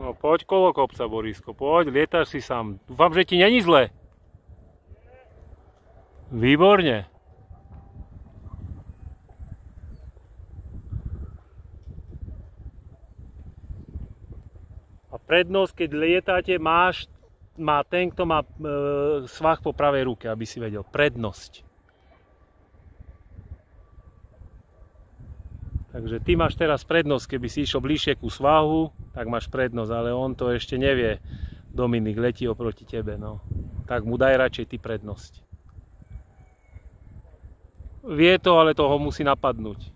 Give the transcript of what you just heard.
No poď kolo kopca, Borisko, poď, lietáš si sám. Dúfam, že ti není zle. Výborne. A prednosť, keď lietáte, má ten, kto má svah po pravej ruke, aby si vedel. Prednosť. Takže ty máš teraz prednosť, keby si išiel bližšie ku svahu, tak máš prednosť, ale on to ešte nevie. Dominik letí oproti tebe, no. Tak mu daj radšej ty prednosť. Vie to, ale toho musí napadnúť.